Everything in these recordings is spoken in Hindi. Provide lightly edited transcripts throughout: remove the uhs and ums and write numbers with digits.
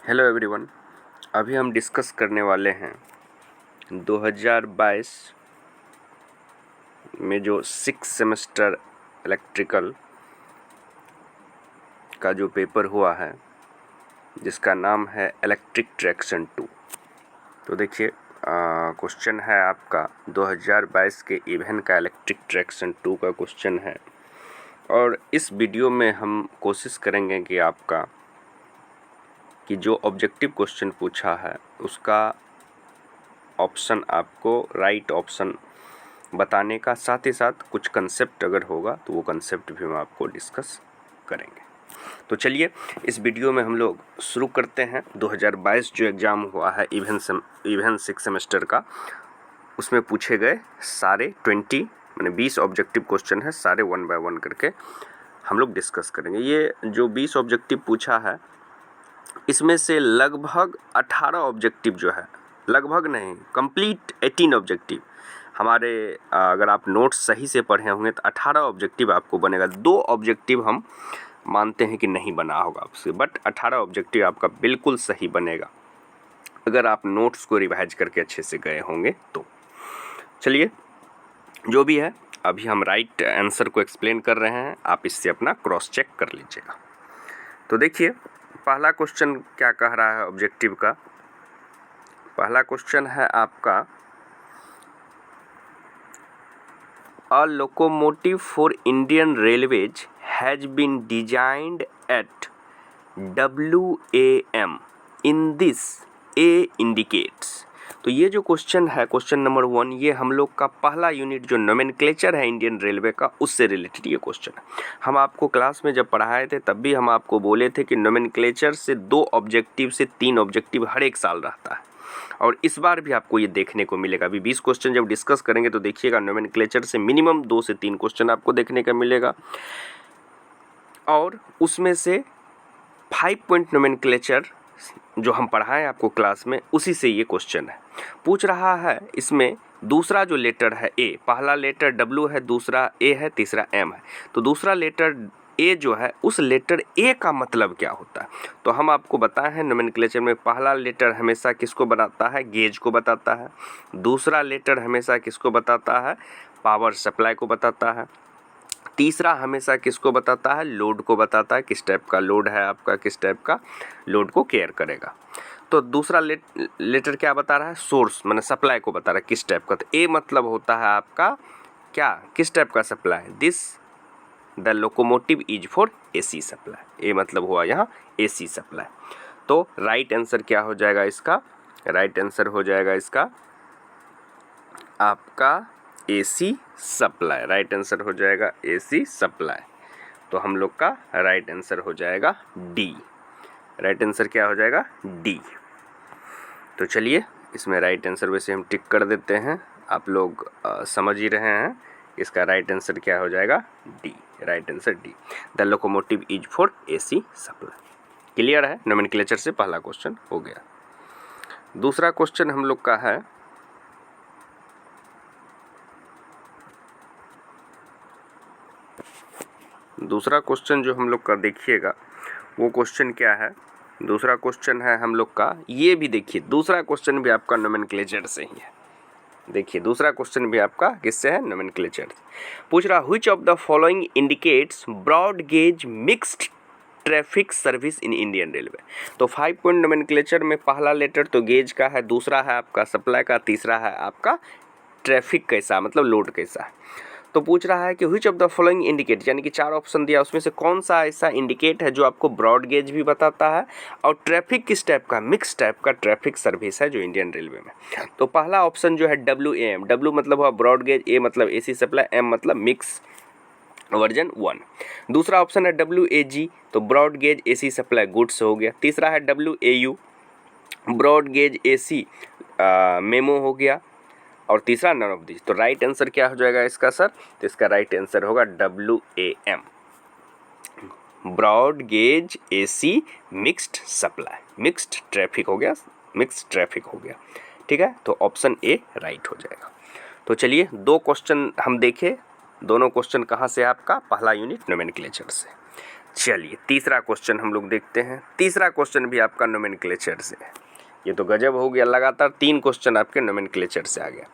Hello everyone. अभी हम डिस्कस करने वाले हैं 2022 में जो 6 सेमेस्टर इलेक्ट्रिकल का जो पेपर हुआ है जिसका नाम है इलेक्ट्रिक ट्रैक्शन 2। तो देखिए क्वेश्चन है आपका 2022 के इवेंट का इलेक्ट्रिक ट्रैक्शन 2 का क्वेश्चन है। और इस वीडियो में हम कोशिश करेंगे कि आपका कि जो ऑब्जेक्टिव क्वेश्चन पूछा है उसका ऑप्शन आपको राइट ऑप्शन बताने का, साथ ही साथ कुछ कंसेप्ट अगर होगा तो वो कंसेप्ट भी हम आपको डिस्कस करेंगे। तो चलिए इस वीडियो में हम लोग शुरू करते हैं। 2022 जो एग्ज़ाम हुआ है इवेंट 6 सेमेस्टर का, उसमें पूछे गए सारे 20 ऑब्जेक्टिव क्वेश्चन है, सारे 1 बाय 1 करके हम लोग डिस्कस करेंगे। ये जो 20 ऑब्जेक्टिव पूछा है इसमें से लगभग 18 ऑब्जेक्टिव जो है, लगभग नहीं कंप्लीट 18 ऑब्जेक्टिव हमारे, अगर आप नोट्स सही से पढ़े होंगे तो 18 ऑब्जेक्टिव आपको बनेगा। 2 ऑब्जेक्टिव हम मानते हैं कि नहीं बना होगा आपसे, बट 18 ऑब्जेक्टिव आपका बिल्कुल सही बनेगा अगर आप नोट्स को रिवाइज करके अच्छे से गए होंगे तो। चलिए जो भी है, अभी हम राइट आंसर को एक्सप्लेन कर रहे हैं, आप इससे अपना क्रॉस चेक कर लीजिएगा। तो देखिए पहला क्वेश्चन क्या कह रहा है ऑब्जेक्टिव का। पहला क्वेश्चन है आपका, a locomotive for Indian railways has been designed at WAM in this A indicates. तो ये जो क्वेश्चन है, क्वेश्चन नंबर 1, ये हम लोग का पहला यूनिट जो नोमेनक्लेचर है इंडियन रेलवे का, उससे रिलेटेड ये क्वेश्चन है। हम आपको क्लास में जब पढ़ाए थे तब भी हम आपको बोले थे कि नोमेनक्लेचर से 2 ऑब्जेक्टिव से 3 ऑब्जेक्टिव हर एक साल रहता है, और इस बार भी आपको ये देखने को मिलेगा। अभी 20 क्वेश्चन जब डिस्कस करेंगे तो देखिएगा नोमेनक्लेचर से मिनिमम 2 से 3 क्वेश्चन आपको देखने का मिलेगा, और उसमें से 5 पॉइंट नोमेनक्लेचर जो हम पढ़ाएं आपको क्लास में, उसी से ये क्वेश्चन है। पूछ रहा है इसमें दूसरा जो लेटर है ए, पहला लेटर W है, दूसरा ए है, तीसरा M है। तो दूसरा लेटर ए जो है, उस लेटर ए का मतलब क्या होता है? तो हम आपको बताए हैं नोमेनक्लेचर में पहला लेटर हमेशा किसको बताता है? गेज को बताता है। दूसरा लेटर हमेशा किसको बताता है? पावर सप्लाई को बताता है। तीसरा हमेशा किसको बताता है? लोड को बताता है, किस टाइप का लोड है आपका, किस टाइप का लोड को केयर करेगा। तो दूसरा लेटर क्या बता रहा है? सोर्स माने सप्लाई को बता रहा है किस टाइप का। तो ए मतलब होता है आपका क्या, किस टाइप का supply? This the locomotive is for AC supply. A मतलब हुआ यहाँ AC सप्लाई। तो राइट आंसर क्या हो जाएगा इसका? राइट आंसर हो जाएगा इसका आपका AC सप्लाई। राइट आंसर हो जाएगा AC सप्लाई। तो हम लोग का राइट आंसर हो जाएगा D। राइट आंसर क्या हो जाएगा? D। तो चलिए इसमें राइट आंसर वैसे हम टिक कर देते हैं, आप लोग समझ ही रहे हैं इसका राइट आंसर क्या हो जाएगा? D। Right answer D। The locomotive is for AC supply. Clear है? नोमेनक्लेचर से पहला क्वेश्चन हो गया। दूसरा क्वेश्चन हम लोग का है, दूसरा क्वेश्चन जो हम लोग का देखिएगा वो क्वेश्चन क्या है। दूसरा क्वेश्चन है हम लोग का, ये भी देखिए दूसरा क्वेश्चन भी आपका नोमेनक्लेचर से ही है। देखिए दूसरा क्वेश्चन भी आपका किससे है? नोमेनक्लेचर। पूछ रहा which of the following indicates broad gauge mixed traffic service in Indian railway. तो 5 पॉइंट नोमेनक्लेचर में पहला लेटर तो गेज का है, दूसरा है आपका सप्लाई का, तीसरा है आपका ट्रैफिक कैसा, मतलब लोड कैसा है। तो पूछ रहा है कि which of the following indicate, यानी कि 4 ऑप्शन दिया, उसमें से कौन सा ऐसा इंडिकेट है जो आपको ब्रॉड गेज भी बताता है और ट्रैफिक किस टाइप का, मिक्स टाइप का ट्रैफिक सर्विस है जो इंडियन रेलवे में। तो पहला ऑप्शन जो है WAM, W मतलब हुआ ब्रॉड गेज, A मतलब AC सप्लाई, M मतलब मिक्स वर्जन 1। दूसरा ऑप्शन है WAG, तो broad gauge AC supply goods हो गया। तीसरा है WAU, broad gauge AC memo हो गया, और तीसरा नन ऑफ दिस। तो राइट आंसर क्या हो जाएगा इसका सर? तो इसका राइट आंसर होगा WAM, broad gauge AC mixed supply. Mixed traffic हो गया, मिक्स्ड ट्रैफिक हो गया। ठीक है, तो ऑप्शन ए राइट हो जाएगा। तो चलिए 2 क्वेश्चन हम देखें, दोनों क्वेश्चन कहाँ से? आपका पहला यूनिट नोमेनक्लेचर से। चलिए तीसरा क्वेश्चन हम लोग देखते हैं। तीसरा क्वेश्चन भी आपका नोमेनक्लेचर से है। ये तो गजब हो गया, लगातार 3 क्वेश्चन आपके नोमेनक्लेचर से आ गया।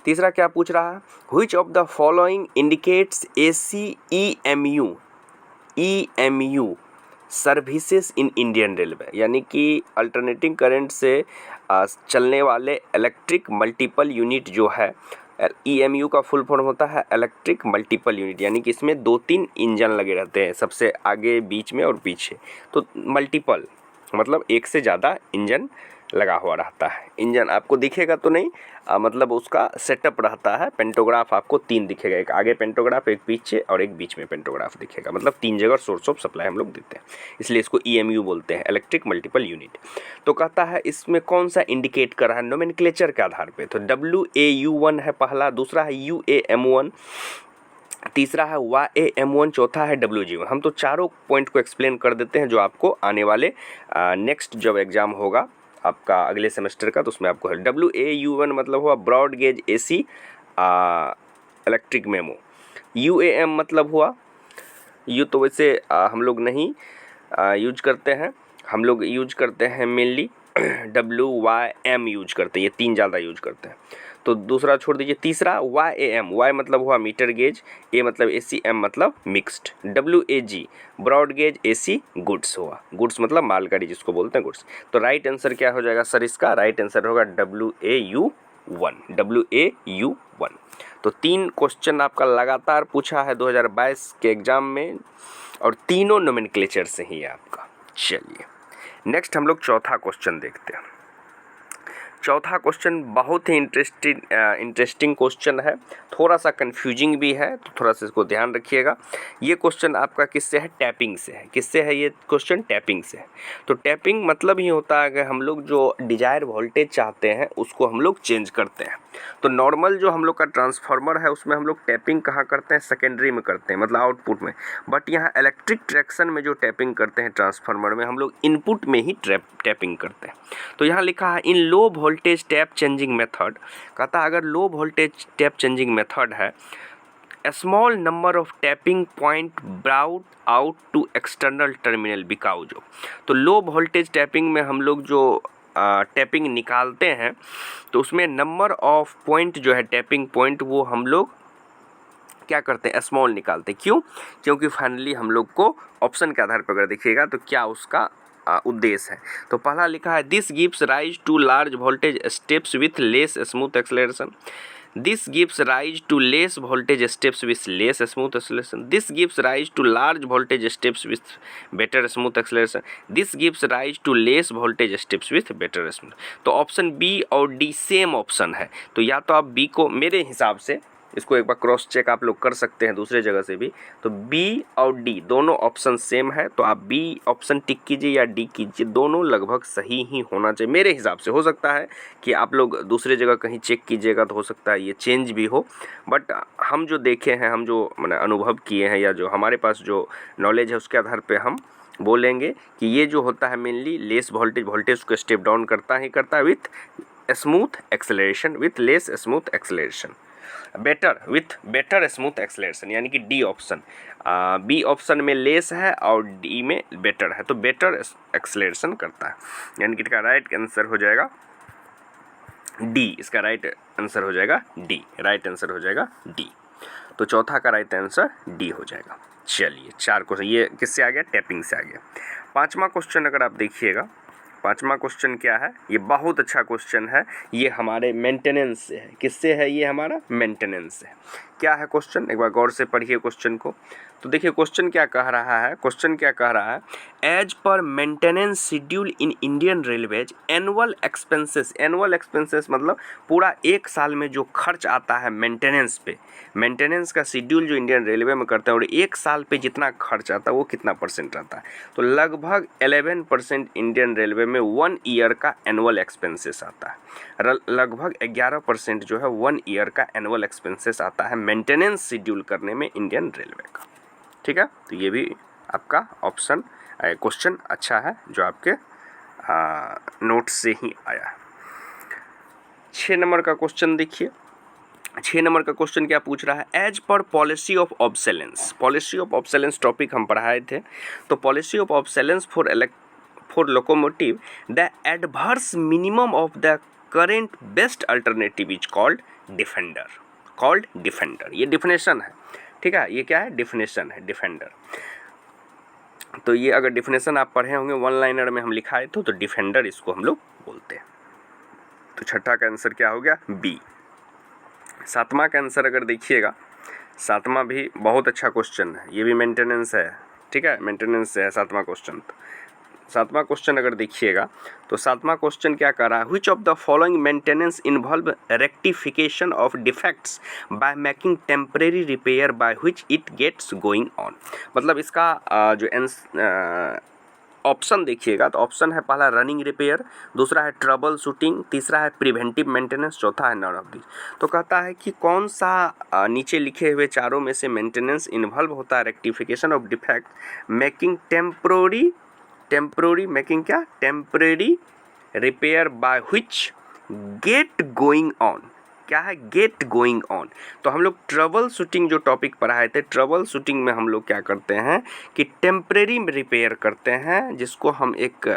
तीसरा क्या पूछ रहा है, which of the following indicates EMU services in Indian railway, यानी कि अल्टरनेटिंग करंट से चलने वाले इलेक्ट्रिक मल्टीपल यूनिट जो है, EMU का फुल फॉर्म होता है इलेक्ट्रिक मल्टीपल यूनिट, यानी कि इसमें 2-3 इंजन लगे रहते हैं, सबसे आगे, बीच में और पीछे। तो मल्टीपल मतलब एक से ज़्यादा इंजन लगा हुआ रहता है। इंजन आपको दिखेगा तो नहीं, मतलब उसका सेटअप रहता है। पेंटोग्राफ आपको 3 दिखेगा, एक आगे पेंटोग्राफ, एक पीछे और एक बीच में पेंटोग्राफ दिखेगा, मतलब 3 जगह सोर्स ऑफ सप्लाई हम लोग देते हैं, इसलिए इसको EMU बोलते हैं, इलेक्ट्रिक मल्टीपल यूनिट। तो कहता है इसमें कौन सा इंडिकेट कर रहा है नोमेनक्लेचर के आधार पे, तो WAU1 है पहला, दूसरा है UAM1, तीसरा है YAM1, चौथा है WG1। हम तो चारों पॉइंट को एक्सप्लेन कर देते हैं जो आपको आने वाले नेक्स्ट जब एग्ज़ाम होगा आपका अगले सेमेस्टर का, तो उसमें आपको है। WAU1 मतलब हुआ broad gauge AC electric memo. UAM मतलब हुआ, यू तो वैसे हम लोग नहीं यूज करते हैं, हम लोग यूज करते हैं मेनली WYM यूज करते हैं, ये 3 ज़्यादा यूज करते हैं। तो दूसरा छोड़ दीजिए। तीसरा YAM, Y मतलब हुआ मीटर गेज, A मतलब AC, M मतलब mixed, WAG broad gauge AC goods हुआ, गुड्स मतलब मालगाड़ी जिसको बोलते हैं गुड्स। तो राइट आंसर क्या हो जाएगा सर, इसका राइट आंसर होगा WAU1। तो 3 क्वेश्चन आपका लगातार पूछा है 2022 के एग्जाम में, और तीनों नोमेनक्लेचर से ही है आपका। चलिए नेक्स्ट हम लोग चौथा क्वेश्चन देखते हैं। चौथा क्वेश्चन बहुत ही इंटरेस्टिंग क्वेश्चन है, थोड़ा सा कंफ्यूजिंग भी है, तो थोड़ा सा इसको ध्यान रखिएगा। ये क्वेश्चन आपका किससे है, टैपिंग से है। किससे है ये क्वेश्चन, टैपिंग से है। तो टैपिंग मतलब ही होता है कि हम लोग जो डिजायर वोल्टेज चाहते हैं उसको हम लोग चेंज करते हैं। तो नॉर्मल जो हम लोग का ट्रांसफार्मर है उसमें हम लोग टैपिंग कहाँ करते हैं, सेकेंडरी में करते हैं, मतलब आउटपुट में। बट यहाँ इलेक्ट्रिक ट्रैक्शन में जो टैपिंग करते हैं ट्रांसफार्मर में, हम लोग इनपुट में ही टैपिंग करते हैं। तो यहाँ लिखा है in low voltage tap changing method, कहता है अगर low voltage tap changing method है, small number of tapping point brought out to external terminal because of. तो लो वोल्टेज टैपिंग में हम लोग जो टैपिंग निकालते हैं तो उसमें नंबर ऑफ पॉइंट जो है टैपिंग पॉइंट, वो हम लोग क्या करते हैं, स्मॉल निकालते हैं। क्यों, क्योंकि फाइनली हम लोग को ऑप्शन के आधार पर अगर देखिएगा तो क्या उसका उद्देश्य है। तो पहला लिखा है this gives rise to large voltage steps with less smooth acceleration, this gives rise to less voltage steps with less smooth acceleration, this gives rise to large voltage steps with better smooth acceleration, this gives rise to less voltage steps with better smooth. तो ऑप्शन बी और डी सेम ऑप्शन है, तो या तो आप बी को, मेरे हिसाब से इसको एक बार क्रॉस चेक आप लोग कर सकते हैं दूसरे जगह से भी, तो बी और डी दोनों ऑप्शन सेम है, तो आप बी ऑप्शन टिक कीजिए या डी कीजिए, दोनों लगभग सही ही होना चाहिए मेरे हिसाब से। हो सकता है कि आप लोग दूसरे जगह कहीं चेक कीजिएगा तो हो सकता है ये चेंज भी हो, बट हम जो देखे हैं, हम जो मैंने अनुभव किए हैं, या जो हमारे पास जो नॉलेज है उसके आधार पर हम बोलेंगे कि ये जो होता है मेनली लेस वोल्टेज को स्टेप डाउन करता है with smooth acceleration, with less smooth acceleration, better smooth acceleration, यानी कि डी ऑप्शन। बी ऑप्शन में लेस है और डी में बेटर है, तो बेटर एक्सेलरेशन करता है, यानी कि इसका राइट आंसर हो जाएगा डी। इसका राइट आंसर हो जाएगा डी, राइट आंसर हो जाएगा डी। तो चौथा का राइट आंसर डी हो जाएगा। चलिए 4 क्वेश्चन ये किससे आ गया, टैपिंग से आ गया। 5वां क्वेश्चन अगर आप देखिएगा, 5वां क्वेश्चन क्या है, ये बहुत अच्छा क्वेश्चन है, ये हमारे मेंटेनेंस से है। किससे है ये, हमारा मेंटेनेंस से है। क्या है क्वेश्चन, एक बार गौर से पढ़िए क्वेश्चन को। तो देखिए क्वेश्चन क्या कह रहा है, क्वेश्चन क्या कह रहा है, एज पर maintenance schedule in Indian railways annual expenses मतलब पूरा एक साल में जो खर्च आता है मेंटेनेंस पे, मेंटेनेंस का शेड्यूल जो इंडियन रेलवे में करते हैं और एक साल पे जितना खर्च आता है वो कितना परसेंट आता है। तो लगभग 11% इंडियन रेलवे में 1 ईयर का एनुअल एक्सपेंसेस आता है, लगभग 11% जो है 1 ईयर का एनुअल एक्सपेंसेस आता है मेंटेनेंस शेड्यूल करने में इंडियन रेलवे का। ठीक है, तो ये भी आपका ऑप्शन क्वेश्चन अच्छा है जो आपके नोट से ही आया है। 6 नंबर का क्वेश्चन देखिए, 6 नंबर का क्वेश्चन क्या पूछ रहा है, as per policy of obsolescence. Policy of obsolescence topic हम पढ़ाए थे, तो policy of obsolescence for locomotive the adverse minimum of the current best alternative is called defender. ये डिफिनेशन है, ठीक है, ये क्या है, डिफिनेशन है, डिफेंडर। तो ये अगर डिफिनेशन आप पढ़े होंगे वन लाइनर में हम लिखाए थे, तो डिफेंडर इसको हम लोग बोलते हैं। तो छठा का आंसर क्या हो गया, बी। सातवां का आंसर अगर देखिएगा, सातवां भी बहुत अच्छा क्वेश्चन है, ये भी मेंटेनेंस है, ठीक है, मेंटेनेंस से है सातवां क्वेश्चन। सातवां क्वेश्चन अगर देखिएगा तो सातवां क्वेश्चन क्या कर रहा है, which of the following maintenance involve rectification of defects by making temporary repair by which it gets going on. मतलब इसका जो ऑप्शन देखिएगा तो ऑप्शन है पहला रनिंग रिपेयर, दूसरा है ट्रबल शूटिंग, तीसरा है प्रिवेंटिव मेंटेनेंस, चौथा है नन ऑफ दिस। तो कहता है कि कौन सा नीचे लिखे हुए चारों में से मेंटेनेंस इन्वॉल्व होता है rectification of defect making temporary repair by which get going on. क्या है, गेट गोइंग ऑन। तो हम लोग ट्रबल शूटिंग जो टॉपिक पढ़ाए थे, ट्रबल शूटिंग में हम लोग क्या करते हैं कि टेम्परेरी रिपेयर करते हैं, जिसको हम एक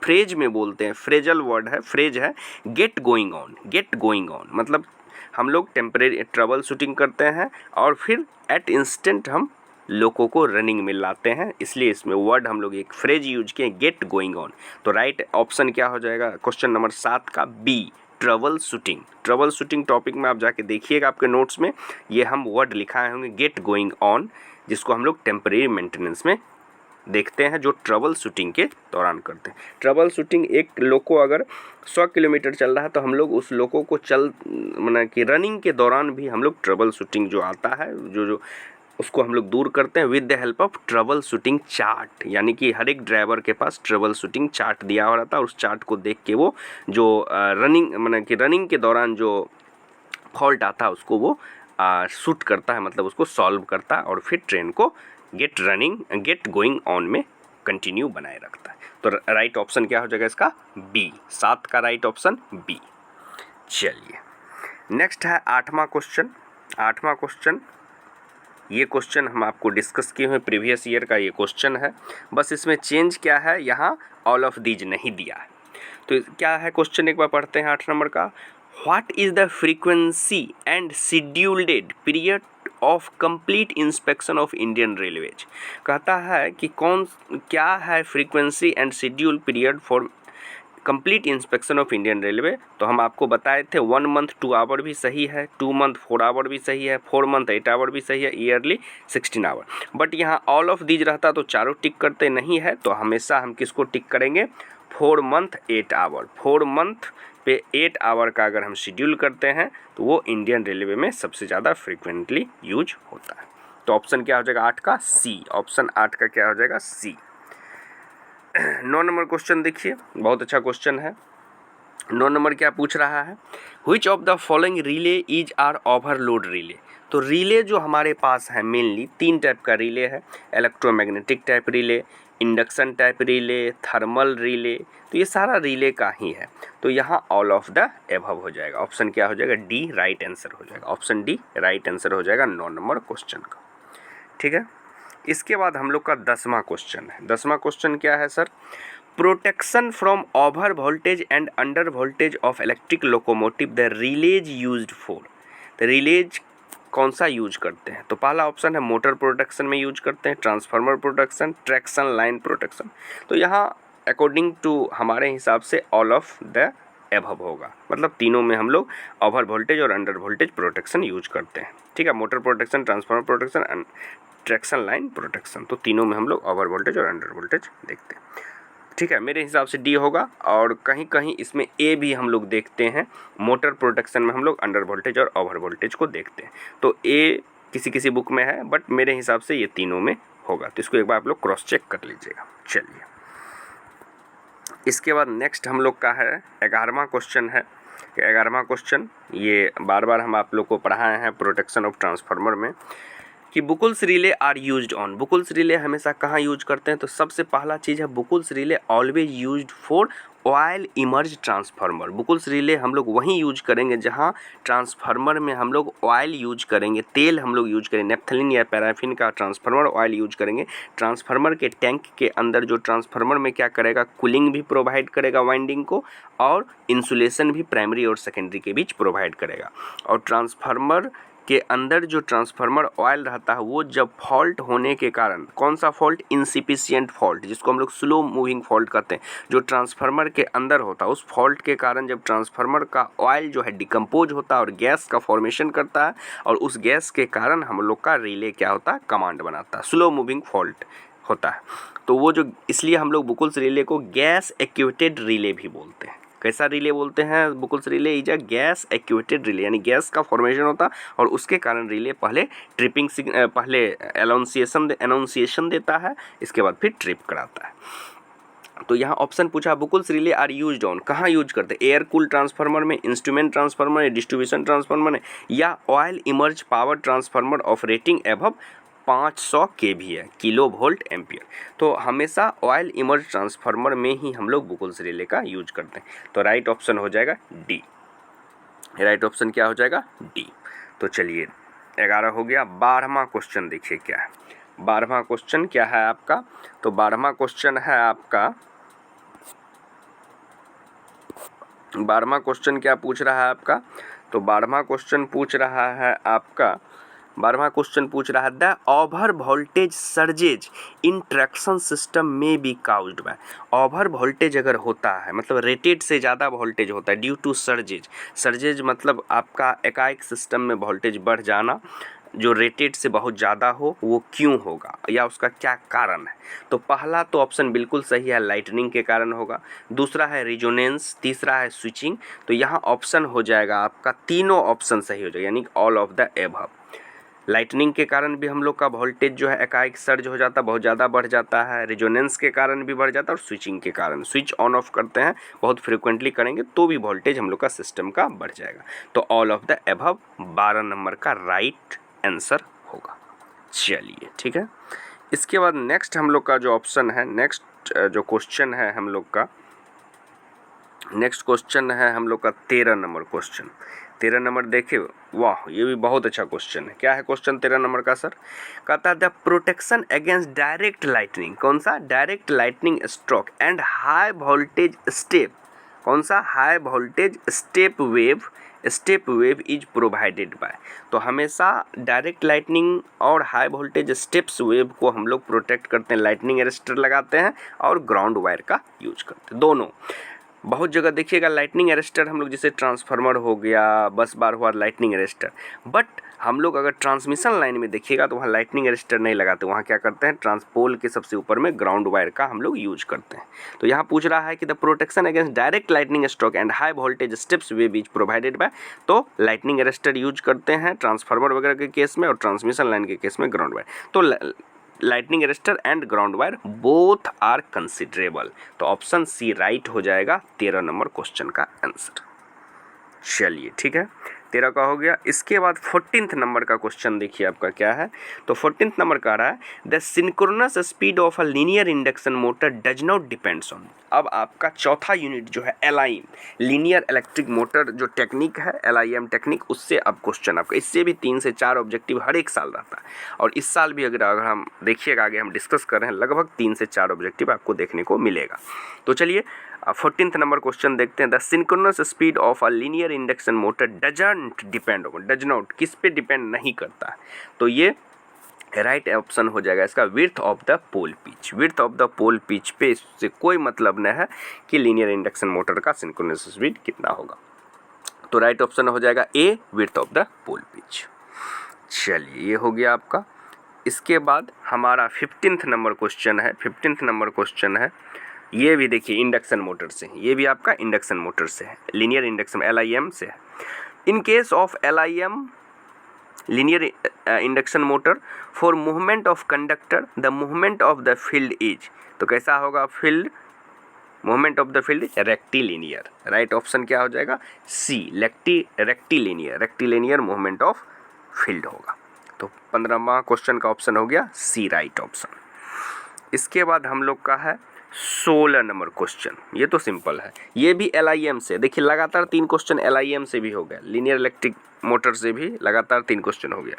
फ्रेज में बोलते हैं, फ्रेजल वर्ड है, फ्रेज है, गेट गोइंग ऑन। मतलब हम लोग टेम्परेरी ट्रबल शूटिंग करते हैं और फिर एट इंस्टेंट हम लोगों को रनिंग में लाते हैं, इसलिए इसमें वर्ड हम लोग एक फ्रेज यूज किए, गेट गोइंग ऑन। तो राइट ऑप्शन क्या हो जाएगा क्वेश्चन नंबर 7 का, बी, ट्रबल शूटिंग टॉपिक में आप जाके देखिएगा आपके नोट्स में, ये हम वर्ड लिखाए होंगे गेट गोइंग ऑन, जिसको हम लोग टेम्परेरी मेंटेनेंस में देखते हैं, जो ट्रबल शूटिंग के दौरान करते हैं। ट्रबल शूटिंग, एक लोको अगर 100 किलोमीटर चल रहा है तो हम लोग उस लोको को मतलब कि रनिंग के दौरान भी हम लोग ट्रबल शूटिंग जो आता है, जो उसको हम लोग दूर करते हैं with the help of trouble shooting chart. यानी कि हर एक ड्राइवर के पास ट्रबल शूटिंग चार्ट दिया हुआ रहता है, उस चार्ट को देख के वो जो रनिंग के दौरान जो फॉल्ट आता है उसको वो शूट करता है, मतलब उसको सॉल्व करता है और फिर ट्रेन को गेट गोइंग ऑन में कंटिन्यू बनाए रखता है। तो राइट ऑप्शन क्या हो जाएगा इसका, बी। 7 का राइट ऑप्शन बी। चलिए नेक्स्ट है 8वां क्वेश्चन। ये क्वेश्चन हम आपको डिस्कस किए हुए प्रीवियस ईयर का ये क्वेश्चन है, बस इसमें चेंज क्या है, यहाँ ऑल ऑफ दीज नहीं दिया है। तो क्या है क्वेश्चन, एक बार पढ़ते हैं 8 नंबर का। What is the frequency and scheduled period of complete inspection of Indian railways. कहता है कि क्या है frequency and schedule period for complete inspection of Indian railway. तो हम आपको बताए थे 1 मंथ 2 आवर भी सही है, 2 मंथ 4 आवर भी सही है, 4 मंथ 8 आवर भी सही है, ईयरली 16 आवर। बट यहाँ ऑल ऑफ दीज रहता तो चारों टिक करते, नहीं है तो हमेशा हम किसको टिक करेंगे, 4 मंथ 8 आवर। 4 मंथ पे 8 आवर का अगर हम शेड्यूल करते हैं तो वो इंडियन रेलवे में सबसे ज़्यादा फ्रिक्वेंटली यूज होता है। तो ऑप्शन क्या हो जाएगा 8 का, सी। ऑप्शन 8 का क्या हो जाएगा, सी। 9 नंबर क्वेश्चन देखिए, बहुत अच्छा क्वेश्चन है। 9 नंबर क्या पूछ रहा है, which of the following relay is are overload relay. तो रिले जो हमारे पास है मेनली 3 टाइप का रिले है, electromagnetic type relay, induction type relay, thermal relay. तो ये सारा रिले का ही है। तो यहाँ ऑल ऑफ द एबव हो जाएगा। ऑप्शन क्या हो जाएगा, डी राइट आंसर हो जाएगा। ऑप्शन डी राइट आंसर हो जाएगा 9 नंबर क्वेश्चन का। ठीक है, इसके बाद हम लोग का 10वां क्वेश्चन है। 10वां क्वेश्चन क्या है sir, protection from over voltage and under voltage of electric locomotive the release used for. तो रिलेज कौन सा यूज करते हैं, तो पहला ऑप्शन है मोटर प्रोटेक्शन में यूज करते हैं, transformer protection, traction line protection. तो यहाँ अकॉर्डिंग टू हमारे हिसाब से ऑल ऑफ द एबव होगा, मतलब तीनों में हम लोग ओवर वोल्टेज और अंडर वोल्टेज प्रोटेक्शन यूज करते हैं। ठीक है, motor protection, transformer protection, traction line protection, तो तीनों में हम लोग ओवर वोल्टेज और अंडर वोल्टेज देखते हैं। ठीक है, मेरे हिसाब से डी होगा। और कहीं कहीं इसमें ए भी हम लोग देखते हैं, मोटर प्रोटेक्शन में हम लोग अंडर वोल्टेज और ओवर वोल्टेज को देखते हैं। तो ए किसी किसी बुक में है, बट मेरे हिसाब से ये तीनों में होगा। तो इसको एक बार आप लोग क्रॉस चेक कर लीजिएगा। चलिए, इसके बाद नेक्स्ट हम लोग का है 11वां क्वेश्चन है। 11वां क्वेश्चन ये बार बार हम आप लोग को पढ़ाए हैं प्रोटेक्शन ऑफ ट्रांसफार्मर में, कि Buchholz relay are used on, Buchholz relay हमेशा कहाँ यूज करते हैं, तो सबसे पहला चीज़ है Buchholz relay always used for oil immersed transformer. Buchholz relay हम लोग वहीं यूज करेंगे जहाँ ट्रांसफार्मर में हम लोग ऑयल यूज करेंगे, तेल हम लोग यूज करेंगे, नेफ्थलीन या पैराफिन का ट्रांसफार्मर ऑयल यूज करेंगे। ट्रांसफार्मर के टैंक के अंदर जो ट्रांसफार्मर में क्या करेगा, कूलिंग भी प्रोवाइड करेगा वाइंडिंग को, और इंसुलेशन भी प्राइमरी और सेकेंडरी के बीच प्रोवाइड करेगा। और ट्रांसफार्मर के अंदर जो ट्रांसफार्मर ऑयल रहता है वो जब फॉल्ट होने के कारण, कौन सा फॉल्ट, इनसिफिशिएंट फॉल्ट, जिसको हम लोग स्लो मूविंग फॉल्ट कहते हैं, जो ट्रांसफार्मर के अंदर होता है, उस फॉल्ट के कारण जब ट्रांसफार्मर का ऑयल जो है डिकम्पोज होता है और गैस का फॉर्मेशन करता है, और उस गैस के कारण हम लोग का रिले क्या होता है, कमांड बनाता है, स्लो मूविंग फॉल्ट होता है। तो वो जो, इसलिए हम लोग बुकुल्स रिले को गैस एक्टिवेटेड रिले भी बोलते हैं। कैसा रिले बोलते हैं, Buchholz relay is a gas activated relay, यानी गैस का फॉर्मेशन होता और उसके कारण रिले पहले ट्रिपिंग पहले एनाउंसिएशन देता है, इसके बाद फिर ट्रिप कराता है। तो यहाँ ऑप्शन पूछा बुकुल्स रिले आर यूज्ड ऑन, कहाँ यूज करते हैं, एयर कूल ट्रांसफार्मर में, इंस्ट्रूमेंट ट्रांसफार्मर में, डिस्ट्रीब्यूशन ट्रांसफार्मर में, या oil emerge power transformer of rating above 500 kVA, kilo volt ampere. तो हमेशा ऑयल इमर्ज ट्रांसफार्मर में ही हम लोग बुकुल्स रिले का यूज करते हैं। तो राइट ऑप्शन हो जाएगा डी, राइट ऑप्शन क्या हो जाएगा, डी। तो चलिए 11 हो गया। 12वां क्वेश्चन देखिए क्या है, 12वां क्वेश्चन क्या है आपका, तो 12वां क्वेश्चन है आपका, 12वां क्वेश्चन क्या पूछ रहा है आपका, तो 12वां क्वेश्चन पूछ रहा है आपका, 12वां क्वेश्चन पूछ रहा है the over voltage surges in traction system में be caused by. Over voltage अगर होता है मतलब रेटेड से ज़्यादा वोल्टेज होता है ड्यू टू सर्जेज, सर्जेज मतलब आपका एकाएक सिस्टम में वोल्टेज बढ़ जाना जो रेटेड से बहुत ज़्यादा हो, वो क्यों होगा या उसका क्या कारण है। तो पहला तो ऑप्शन बिल्कुल सही है, लाइटनिंग के कारण होगा, दूसरा है रिजोनेंस, तीसरा है स्विचिंग। तो यहाँ ऑप्शन हो जाएगा आपका, तीनों ऑप्शन सही हो जाएगा, यानी all of the above. Lightning के कारण भी हम लोग का वोल्टेज जो है एकाएक सर्ज हो जाता है, बहुत ज़्यादा बढ़ जाता है, रिजोनेंस के कारण भी बढ़ जाता है, और स्विचिंग के कारण, स्विच ऑन ऑफ करते हैं बहुत फ्रिक्वेंटली करेंगे तो भी वोल्टेज हम लोग का सिस्टम का बढ़ जाएगा। तो all of the above 12 number का राइट आंसर होगा। चलिए ठीक है, इसके बाद नेक्स्ट हम लोग का जो ऑप्शन है, नेक्स्ट जो क्वेश्चन है हम लोग का, नेक्स्ट क्वेश्चन है हम लोग का 13 नंबर क्वेश्चन। 13 नंबर देखिए, वाह ये भी बहुत अच्छा क्वेश्चन है। क्या है क्वेश्चन 13 नंबर का सर, कहता है the protection against direct lightning, कौन सा, direct lightning stroke and high voltage step, कौन सा, high voltage step wave is provided by. तो हमेशा डायरेक्ट लाइटनिंग और हाई वोल्टेज स्टेप्स वेव को हम लोग प्रोटेक्ट करते हैं, लाइटनिंग अरेस्टर लगाते हैं और ग्राउंड वायर का यूज करते हैं, दोनों। बहुत जगह देखिएगा लाइटनिंग अरेस्टर हम लोग, जैसे ट्रांसफार्मर हो गया, बस बार हुआ लाइटनिंग अरेस्टर, बट हम लोग अगर ट्रांसमिशन लाइन में देखिएगा तो वहाँ लाइटनिंग अरेस्टर नहीं लगाते, वहाँ क्या करते हैं, ट्रांसपोल के सबसे ऊपर में ग्राउंड वायर का हम लोग यूज करते हैं। तो यहाँ पूछ रहा है कि the protection against direct lightning stroke and high voltage steps wave is provided by. तो लाइटनिंग अरेस्टर यूज करते हैं ट्रांसफार्मर वगैरह के केस में, और ट्रांसमिशन लाइन के केस में ग्राउंड वायर। तो lightning arrester and ground wire both are considerable. तो ऑप्शन सी राइट हो जाएगा 13 नंबर क्वेश्चन का आंसर। चलिए ठीक है, 13 का हो गया। इसके बाद 14th नंबर का क्वेश्चन देखिए आपका क्या है, तो 14th नंबर का रहा है the synchronous speed of a linear induction motor does not depends on. अब आपका चौथा यूनिट जो है LIM, लीनियर इलेक्ट्रिक मोटर जो टेक्निक है, LIM टेक्निक, उससे अब क्वेश्चन आपका, इससे भी 3 से 4 ऑब्जेक्टिव हर एक साल रहता है, और इस साल भी अगर हम देखिएगा आगे हम डिस्कस कर रहे हैं, लगभग 3 से 4 ऑब्जेक्टिव आपको देखने को मिलेगा। तो चलिए 14th नंबर क्वेश्चन देखते हैं, the synchronous speed of a linear induction motor doesn't depend on, does not किस पे डिपेंड नहीं करता है, तो ये राइट ऑप्शन हो जाएगा इसका width of the pole pitch. Width of the pole pitch पे इससे कोई मतलब नहीं है कि लीनियर इंडक्शन मोटर का सिंक्रोनस स्पीड कितना होगा। तो राइट ऑप्शन हो जाएगा A, width of the pole pitch. चलिए ये हो गया आपका। इसके बाद हमारा 15th नंबर क्वेश्चन है, 15th नंबर क्वेश्चन है, ये भी देखिए इंडक्शन मोटर से, ये भी आपका इंडक्शन मोटर से है, लीनियर इंडक्शन LIM से है। In case of LIM linear induction motor for movement of conductor the movement of the field is, तो कैसा होगा, field movement of the field rectilinear. Right option क्या हो जाएगा, C rectilinear, rectilinear movement of field होगा। तो 15वां क्वेश्चन का ऑप्शन हो गया सी राइट ऑप्शन। इसके बाद हम लोग का है 16 नंबर क्वेश्चन। ये तो सिंपल है, ये भी LIM से। देखिए लगातार 3 क्वेश्चन LIM से भी हो गया, लीनियर इलेक्ट्रिक मोटर से भी लगातार 3 क्वेश्चन हो गया।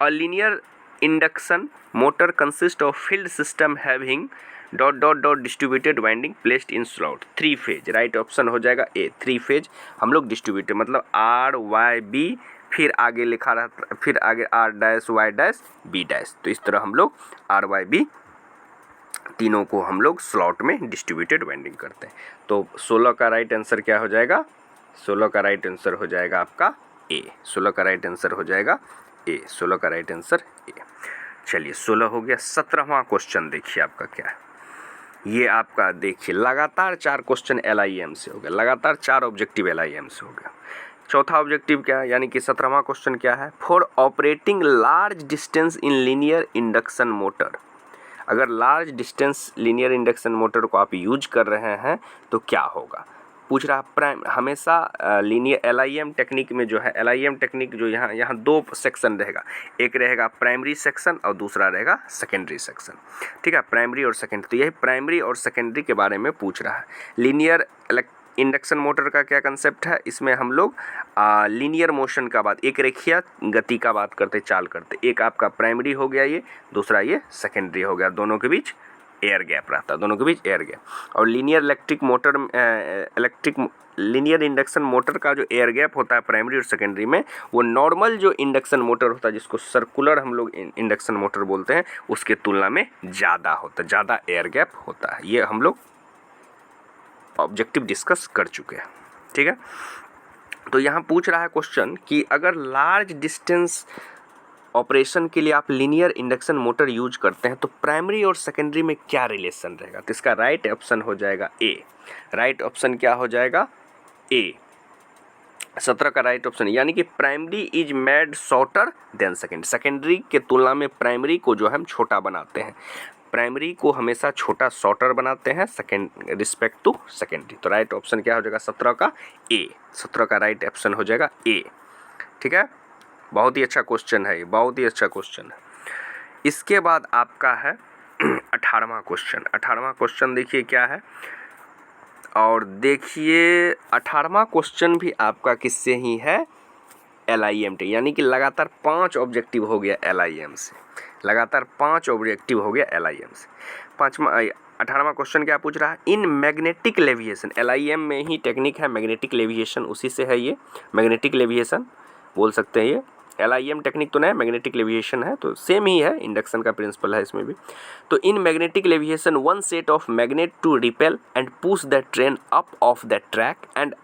और linear induction motor consist of field system having dot dot dot distributed winding placed in slot 3 phase. Right option हो जाएगा ए, 3 फेज हम लोग डिस्ट्रीब्यूटेड, मतलब RYB, फिर आगे लिखा रहता, फिर आगे R-Y-B। तो इस तरह हम लोग RYB तीनों को हम लोग स्लॉट में डिस्ट्रीब्यूटेड वाइंडिंग करते हैं। तो 16 का राइट आंसर क्या हो जाएगा? 16 का राइट आंसर हो जाएगा आपका ए। 16 का राइट आंसर हो जाएगा ए। 16 का राइट आंसर ए। चलिए 16 हो गया। 17वां क्वेश्चन देखिए आपका क्या है। ये आपका देखिए लगातार 4 क्वेश्चन LIM से हो गया, लगातार 4 ऑब्जेक्टिव LIM से हो गया। चौथा ऑब्जेक्टिव क्या है, यानी कि 17वां क्वेश्चन क्या है? For operating large distance in linear induction motor. अगर large distance linear induction motor को आप यूज कर रहे हैं तो क्या होगा, पूछ रहा प्राइम। हमेशा लीनियर LIM टेक्निक में जो है, LIM टेक्निक जो यहाँ 2 सेक्शन रहेगा, एक रहेगा प्राइमरी सेक्शन और दूसरा रहेगा सेकेंडरी सेक्शन। ठीक है, प्राइमरी और सेकेंडरी। तो यही प्राइमरी और सेकेंडरी के बारे में पूछ रहा है। लीनियर इंडक्शन मोटर का क्या कंसेप्ट है, इसमें हम लोग लीनियर मोशन का बात, एक रेखीय गति का बात करते, चाल करते। एक आपका प्राइमरी हो गया ये, दूसरा ये सेकेंडरी हो गया, दोनों के बीच एयर गैप रहता है, दोनों के बीच एयर गैप। और लीनियर लीनियर इंडक्शन मोटर का जो एयर गैप होता है प्राइमरी और सेकेंडरी में, वो नॉर्मल जो इंडक्शन मोटर होता है जिसको सर्कुलर हम लोग इंडक्शन मोटर बोलते हैं, उसके तुलना में ज़्यादा होता है, ज़्यादा एयर गैप होता है। ये हम लोग ऑब्जेक्टिव डिस्कस कर चुके हैं। ठीक है, तो यहाँ पूछ रहा है क्वेश्चन कि अगर लार्ज डिस्टेंस ऑपरेशन के लिए आप लीनियर इंडक्शन मोटर यूज करते हैं तो प्राइमरी और सेकेंडरी में क्या रिलेशन रहेगा? तो इसका राइट ऑप्शन हो जाएगा ए। राइट ऑप्शन क्या हो जाएगा? ए। 17 का राइट ऑप्शन, यानी कि primary is made shorter than secondary. Secondary के तुलना में प्राइमरी को जो है हम छोटा बनाते हैं, प्राइमरी को हमेशा छोटा शॉर्टर बनाते हैं सेकेंड रिस्पेक्ट टू सेकेंडरी। तो राइट ऑप्शन क्या हो जाएगा? 17 का ए। 17 का राइट ऑप्शन हो जाएगा ए। ठीक है, बहुत ही अच्छा क्वेश्चन है ये, बहुत ही अच्छा क्वेश्चन है। इसके बाद आपका है 18वां क्वेश्चन। 18वां क्वेश्चन देखिए क्या है, और देखिए 18वां क्वेश्चन भी आपका किससे ही है? LIM टे, यानी कि लगातार 5 ऑब्जेक्टिव हो गया LIM से, लगातार 5 ऑब्जेक्टिव हो गया LIM से। 18वां क्वेश्चन क्या पूछ रहा है? इन मैग्नेटिक लेविएशन, LIM में ही टेक्निक है मैग्नेटिक लेविएशन, उसी से है ये मैग्नेटिक लेविएशन बोल सकते हैं। ये LIM टेक्निक तो नहीं, मैग्नेटिक लेविएशन है, तो सेम ही है, इंडक्शन का प्रिंसिपल है इसमें भी। तो in magnetic levitation one set of magnet to repel and push the train up of the track and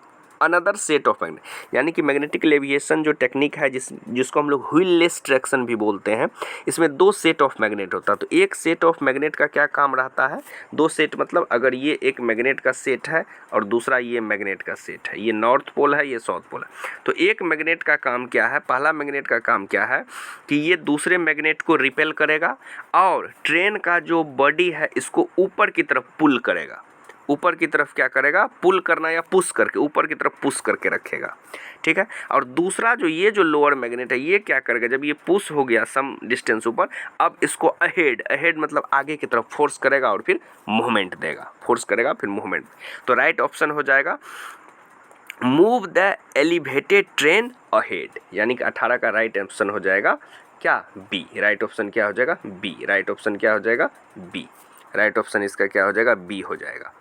another set of magnet, यानी कि मैग्नेटिक लेविएशन जो टेक्निक है जिसको हम लोग व्हीललेस ट्रैक्शन भी बोलते हैं, इसमें 2 सेट ऑफ मैग्नेट होता है। तो एक सेट ऑफ मैग्नेट का क्या काम रहता है? 2 सेट मतलब अगर ये एक मैग्नेट का सेट है और दूसरा ये मैग्नेट का सेट है, ये नॉर्थ पोल है, ये साउथ पोल है, तो एक मैग्नेट का काम क्या है? पहला मैग्नेट का काम क्या है कि ये दूसरे मैग्नेट को रिपेल करेगा और ट्रेन का जो बॉडी है इसको ऊपर की तरफ पुल करेगा। ऊपर की तरफ क्या करेगा? पुल करना या पुश करके, ऊपर की तरफ पुश करके रखेगा। ठीक है, और दूसरा जो ये जो लोअर मैग्नेट है ये क्या करेगा? जब ये पुश हो गया सम डिस्टेंस ऊपर, अब इसको अहेड मतलब आगे की तरफ फोर्स करेगा और फिर मूवमेंट देगा, फोर्स करेगा फिर मूवमेंट। तो राइट ऑप्शन हो जाएगा move the elevated train ahead, यानी कि 18 का राइट ऑप्शन हो जाएगा क्या? बी। राइट ऑप्शन क्या हो जाएगा? बी। राइट ऑप्शन क्या हो जाएगा? बी। राइट ऑप्शन इसका क्या हो जाएगा? बी हो जाएगा।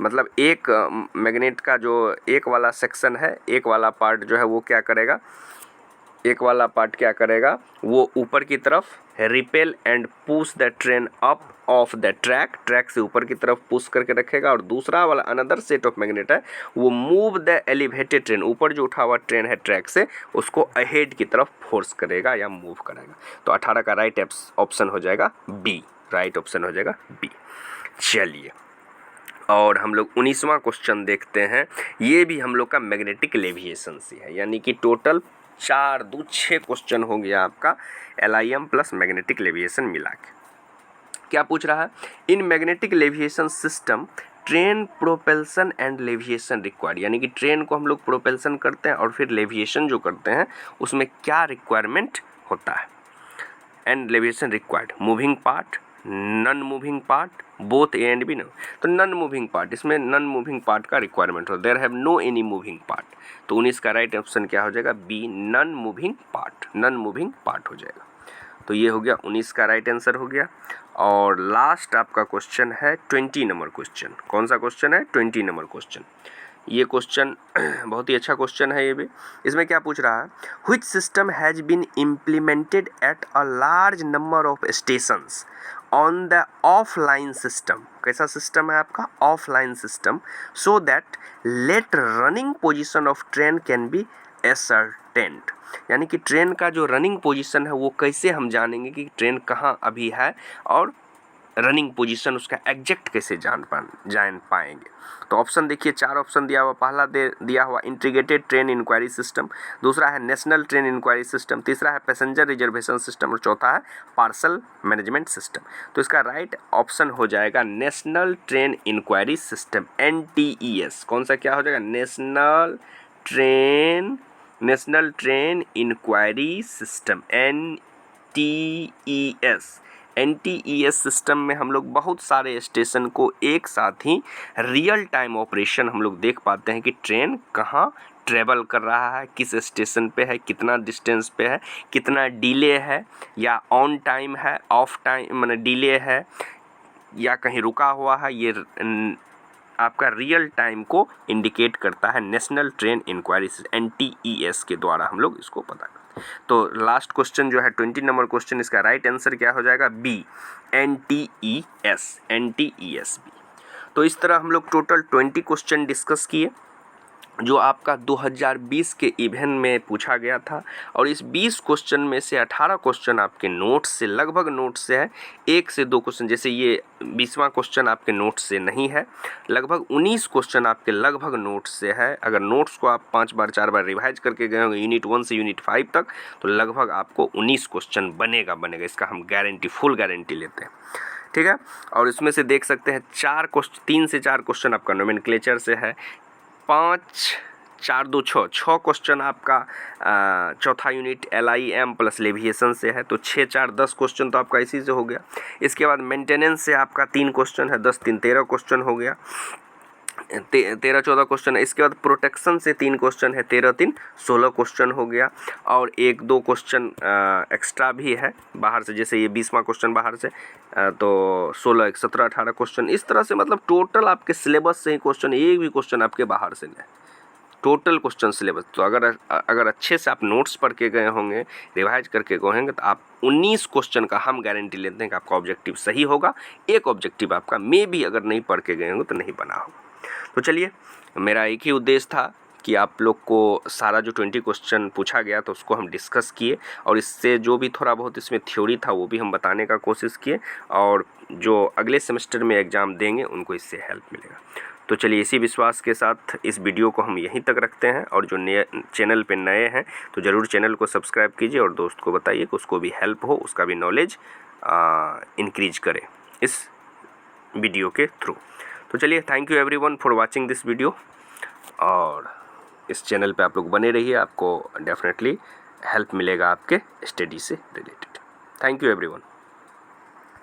मतलब एक मैग्नेट का जो एक वाला सेक्शन है, एक वाला पार्ट जो है वो क्या करेगा? एक वाला पार्ट क्या करेगा? वो ऊपर की तरफ repel and push the train up of the track, track से ऊपर की तरफ पुश करके रखेगा, और दूसरा वाला अनदर सेट ऑफ मैग्नेट है वो मूव द एलिवेटेड ट्रेन, ऊपर जो उठा हुआ ट्रेन है ट्रैक से, उसको अहेड की तरफ फोर्स करेगा या मूव करेगा। तो 18 का राइट ऑप्शन हो जाएगा बी। राइट ऑप्शन हो जाएगा बी। चलिए, और हम लोग 19वां क्वेश्चन देखते हैं। ये भी हम लोग का मैग्नेटिक लेविएशन से है, यानी कि टोटल 4 2 6 क्वेश्चन हो गया आपका LIM प्लस मैग्नेटिक लेविएशन मिला के। क्या पूछ रहा है? In magnetic levitation system train propulsion and levitation required, यानी कि ट्रेन को हम लोग प्रोपेल्सन करते हैं और फिर लेविएशन जो करते हैं उसमें क्या रिक्वायरमेंट होता है? And deviation required. Moving part, non moving part, both A and B no. तो नॉन मूविंग पार्ट, इसमें नॉन मूविंग पार्ट का रिक्वायरमेंट हो, there have no any moving part. तो 19 का राइट ऑप्शन क्या हो जाएगा, B non moving part, non moving part हो जाएगा। तो ये हो गया 19 का राइट आंसर हो गया। और लास्ट आपका क्वेश्चन है 20 नंबर क्वेश्चन। कौन सा क्वेश्चन है, 20 नंबर क्वेश्चन। ये क्वेश्चन बहुत ही अच्छा क्वेश्चन है ये भी। इसमें क्या पूछ रहा है, which system has been implemented at a large number of stations on the offline system. कैसा सिस्टम है आपका, offline system, so that late running position of train can be ascertained. यानी कि ट्रेन का जो रनिंग पोजीशन है वो कैसे हम जानेंगे कि ट्रेन कहाँ अभी है, और रनिंग पोजीशन उसका एग्जैक्ट कैसे जान पाएंगे। तो ऑप्शन देखिए, 4 ऑप्शन दिया हुआ। पहला दिया हुआ इंटीग्रेटेड ट्रेन इंक्वायरी सिस्टम, दूसरा है नेशनल ट्रेन इंक्वायरी सिस्टम, तीसरा है पैसेंजर रिजर्वेशन सिस्टम और चौथा है पार्सल मैनेजमेंट सिस्टम। तो इसका राइट ऑप्शन हो जाएगा national train inquiry system, NTES। कौन सा क्या हो जाएगा, national train inquiry system, NTES। NTES system में हम लोग बहुत सारे स्टेशन को एक साथ ही रियल टाइम ऑपरेशन हम लोग देख पाते हैं कि ट्रेन कहाँ ट्रेवल कर रहा है, किस स्टेशन पे है, कितना डिस्टेंस पे है, कितना डिले है, या ऑन टाइम है, ऑफ टाइम माने डिले है, या कहीं रुका हुआ है। ये आपका रियल टाइम को इंडिकेट करता है नेशनल ट्रेन इंक्वायरी NTES के द्वारा हम लोग इसको पता करते हैं। तो लास्ट क्वेश्चन जो है 20 नंबर क्वेश्चन, इसका राइट आंसर क्या हो जाएगा, बी NTES बी। तो इस तरह हम लोग टोटल 20 क्वेश्चन डिस्कस किए जो आपका 2020 के इवेंट में पूछा गया था। और इस 20 क्वेश्चन में से 18 क्वेश्चन आपके नोट्स से, लगभग नोट्स से है, 1 से 2 क्वेश्चन, जैसे ये 20वां क्वेश्चन आपके नोट्स से नहीं है। लगभग 19 क्वेश्चन आपके लगभग नोट्स से है। अगर नोट्स को आप 5 बार 4 बार रिवाइज करके गए होंगे यूनिट 1 से यूनिट 5 तक, तो लगभग आपको 19 क्वेश्चन बनेगा। इसका हम गारंटी, फुल गारंटी लेते हैं, ठीक है। और इसमें से देख सकते हैं 3 से 4 क्वेश्चन आपका नोमेनक्लेचर से है, 5, 4, 2, 6 क्वेश्चन आपका चौथा यूनिट LIM प्लस लेविएशन से है। तो 6, 4, 10 क्वेश्चन तो आपका इसी से हो गया। इसके बाद मेंटेनेंस से आपका 3 क्वेश्चन है, 10, 3, 13 क्वेश्चन हो गया, 13, 14 क्वेश्चन है। इसके बाद प्रोटेक्शन से 3 क्वेश्चन है, 13, 3, 16 क्वेश्चन हो गया। और 1, 2 क्वेश्चन एक्स्ट्रा भी है बाहर से, जैसे ये 20वां क्वेश्चन बाहर से, तो 16, 1, 17, 18 क्वेश्चन। इस तरह से मतलब टोटल आपके सिलेबस से ही क्वेश्चन, एक भी क्वेश्चन आपके बाहर से नहीं, टोटल क्वेश्चन सिलेबस। तो अगर अच्छे से आप नोट्स पढ़ के गए होंगे, रिवाइज करके गए होंगे, तो आप 19 क्वेश्चन का हम गारंटी लेते हैं कि आपका ऑब्जेक्टिव सही होगा। एक ऑब्जेक्टिव आपका मे भी अगर नहीं पढ़ के गए होंगे तो नहीं बना होगा। तो चलिए, मेरा एक ही उद्देश्य था कि आप लोग को सारा जो 20 क्वेश्चन पूछा गया तो उसको हम डिस्कस किए, और इससे जो भी थोड़ा बहुत इसमें थ्योरी था वो भी हम बताने का कोशिश किए, और जो अगले सेमेस्टर में एग्ज़ाम देंगे उनको इससे हेल्प मिलेगा। तो चलिए, इसी विश्वास के साथ इस वीडियो को हम यहीं तक रखते हैं। और जो नए चैनल पे नए हैं तो ज़रूर चैनल को सब्सक्राइब कीजिए, और दोस्त को बताइए कि उसको भी हेल्प हो, उसका भी नॉलेज इंक्रीज करे इस वीडियो के थ्रू। तो चलिए, thank you everyone for watching this video, और इस चैनल पे आप लोग बने रहिए, आपको डेफिनेटली हेल्प मिलेगा आपके स्टडी से रिलेटेड। Thank you everyone.